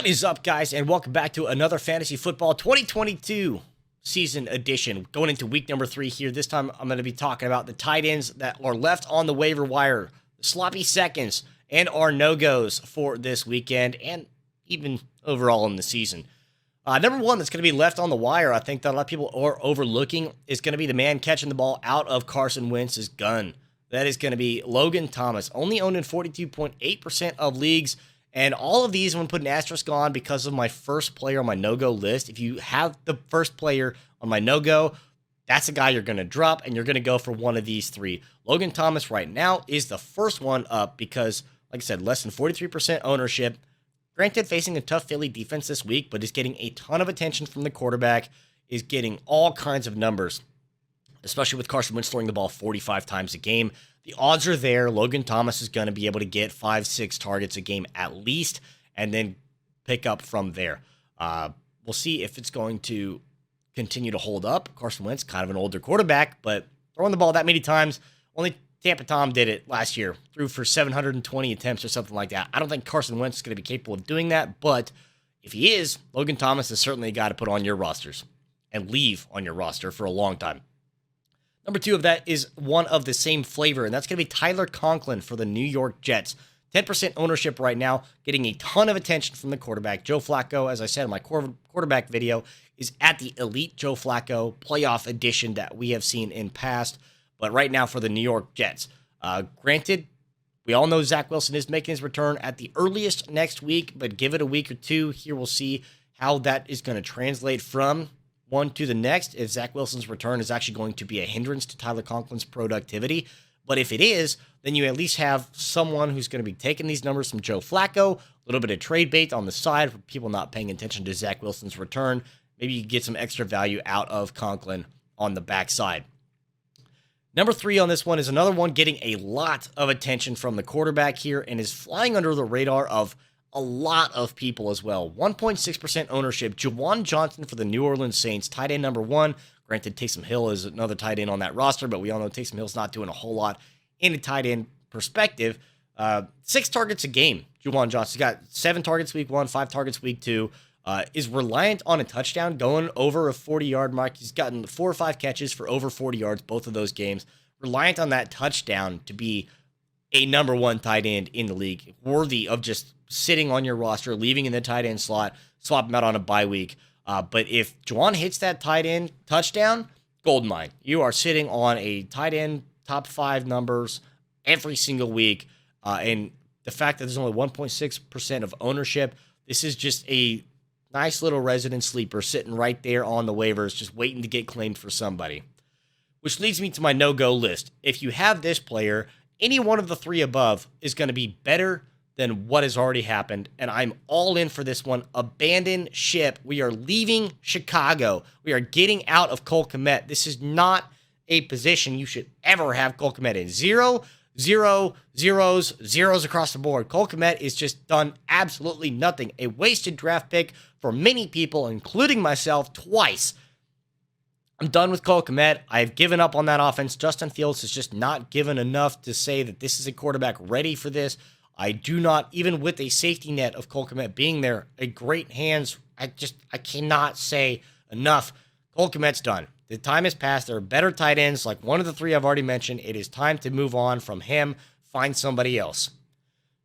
What is up, guys, and welcome back to another Fantasy Football 2022 season edition. Going into week number 3 here. This time, I'm going to be talking about the tight ends that are left on the waiver wire, the sloppy seconds, and our no-goes for this weekend, and even overall in the season. Number one that's going to be left on the wire, I think that a lot of people are overlooking, is going to be the man catching the ball out of Carson Wentz's gun. That is going to be Logan Thomas, only owned in 42.8% of leagues. And all of these, I'm going to put an asterisk on because of my first player on my no-go list. If you have the first player on my no-go, that's a guy you're going to drop, and you're going to go for one of these three. Logan Thomas right now is the first one up because, like I said, less than 43% ownership. Granted, facing a tough Philly defense this week, but is getting a ton of attention from the quarterback, is getting all kinds of numbers, especially with Carson Wentz throwing the ball 45 times a game. The odds are there. Logan Thomas is going to be able to get 5-6 targets a game at least, and then pick up from there. We'll see if it's going to continue to hold up. Carson Wentz, kind of an older quarterback, but throwing the ball that many times, only Tampa Tom did it last year, threw for 720 attempts or something like that. I don't think Carson Wentz is going to be capable of doing that, but if he is, Logan Thomas is certainly a guy to put on your rosters and leave on your roster for a long time. Number 2 of that is one of the same flavor, and that's going to be Tyler Conklin for the New York Jets. 10% ownership right now, getting a ton of attention from the quarterback. Joe Flacco, as I said in my quarterback video, is at the elite Joe Flacco playoff edition that we have seen in past, but right now for the New York Jets. Granted, we all know Zach Wilson is making his return at the earliest next week, but give it a week or two. Here we'll see how that is going to translate from one to the next, if Zach Wilson's return is actually going to be a hindrance to Tyler Conklin's productivity. But if it is, then you at least have someone who's going to be taking these numbers from Joe Flacco, a little bit of trade bait on the side for people not paying attention to Zach Wilson's return. Maybe you get some extra value out of Conklin on the backside. Number 3 on this one is another one getting a lot of attention from the quarterback here and is flying under the radar of a lot of people as well. 1.6% ownership. Juwan Johnson for the New Orleans Saints, tight end number 1. Granted, Taysom Hill is another tight end on that roster, but we all know Taysom Hill's not doing a whole lot in a tight end perspective. 6 targets a game. Juwan Johnson got 7 targets week 1, 5 targets week 2. Is reliant on a touchdown, going over a 40-yard mark. He's gotten 4 or 5 catches for over 40 yards, both of those games. Reliant on that touchdown to be a number 1 tight end in the league, worthy of just sitting on your roster, leaving in the tight end slot, swap him out on a bye week. But if Juwan hits that tight end touchdown, gold mine. You are sitting on a tight end top 5 numbers every single week. And the fact that there's only 1.6% of ownership, this is just a nice little resident sleeper sitting right there on the waivers, just waiting to get claimed for somebody. Which leads me to my no-go list. If you have this player, any one of the 3 above is going to be better than what has already happened, and I'm all in for this one. Abandon ship. We are leaving Chicago. We are getting out of Cole Kmet. This is not a position you should ever have Cole Kmet in. 0, 0, zeros across the board. Cole Kmet is just done absolutely nothing. A wasted draft pick for many people, including myself, twice. I'm done with Cole Kmet. I've given up on that offense. Justin Fields is just not given enough to say that this is a quarterback ready for this. I do not, even with a safety net of Cole Kmet being there, a great hands, I cannot say enough. Cole Kmet's done. The time has passed. There are better tight ends, like one of the 3 I've already mentioned. It is time to move on from him, find somebody else.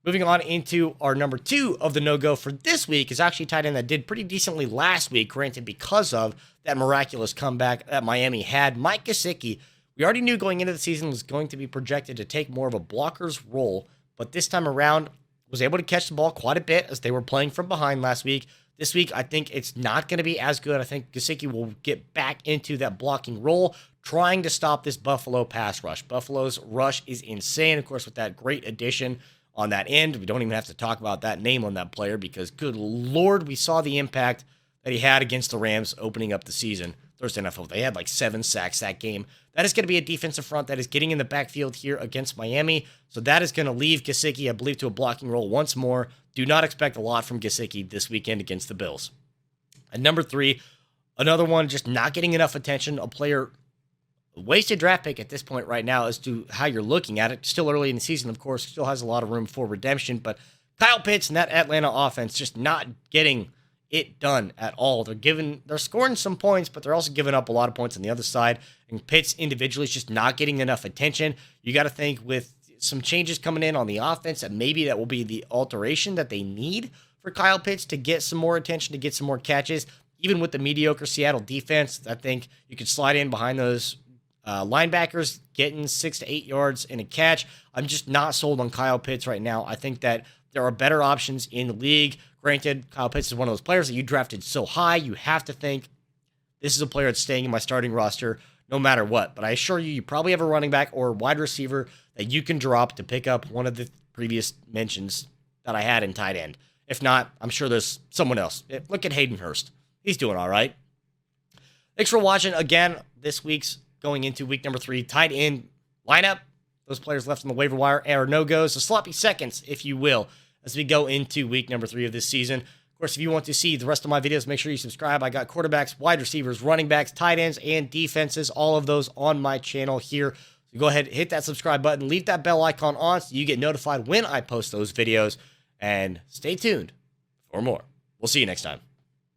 Moving on into our number 2 of the no-go for this week is actually a tight end that did pretty decently last week, granted because of that miraculous comeback that Miami had. Mike Gesicki, we already knew going into the season was going to be projected to take more of a blocker's role, but this time around was able to catch the ball quite a bit as they were playing from behind last week. This week, I think it's not going to be as good. I think Gesicki will get back into that blocking role, trying to stop this Buffalo pass rush. Buffalo's rush is insane, of course, with that great addition on that end. We don't even have to talk about that name on that player because, good Lord, we saw the impact that he had against the Rams opening up the season. Thursday Night Football. They had like 7 sacks that game. That is going to be a defensive front that is getting in the backfield here against Miami. So that is going to leave Gesicki, I believe, to a blocking role once more. Do not expect a lot from Gesicki this weekend against the Bills. And number 3, another one just not getting enough attention. A player, wasted draft pick at this point right now as to how you're looking at it. Still early in the season, of course. Still has a lot of room for redemption. But Kyle Pitts and that Atlanta offense just not getting it done at all. They're scoring some points, but they're also giving up a lot of points on the other side. And Pitts individually is just not getting enough attention. You got to think with some changes coming in on the offense that maybe that will be the alteration that they need for Kyle Pitts to get some more attention, to get some more catches. Even with the mediocre Seattle defense, I think you could slide in behind those linebackers, getting 6 to 8 yards in a catch. I'm just not sold on Kyle Pitts right now. I think that there are better options in the league. Granted, Kyle Pitts is one of those players that you drafted so high, you have to think this is a player that's staying in my starting roster no matter what. But I assure you, you probably have a running back or wide receiver that you can drop to pick up one of the previous mentions that I had in tight end. If not, I'm sure there's someone else. Look at Hayden Hurst. He's doing all right. Thanks for watching. Again, this week's going into week number 3 tight end lineup. Those players left on the waiver wire are no-goes, so sloppy seconds, if you will, as we go into week number 3 of this season. Of course, if you want to see the rest of my videos, make sure you subscribe. I got quarterbacks, wide receivers, running backs, tight ends, and defenses, all of those on my channel here. So go ahead, hit that subscribe button, leave that bell icon on so you get notified when I post those videos, and stay tuned for more. We'll see you next time.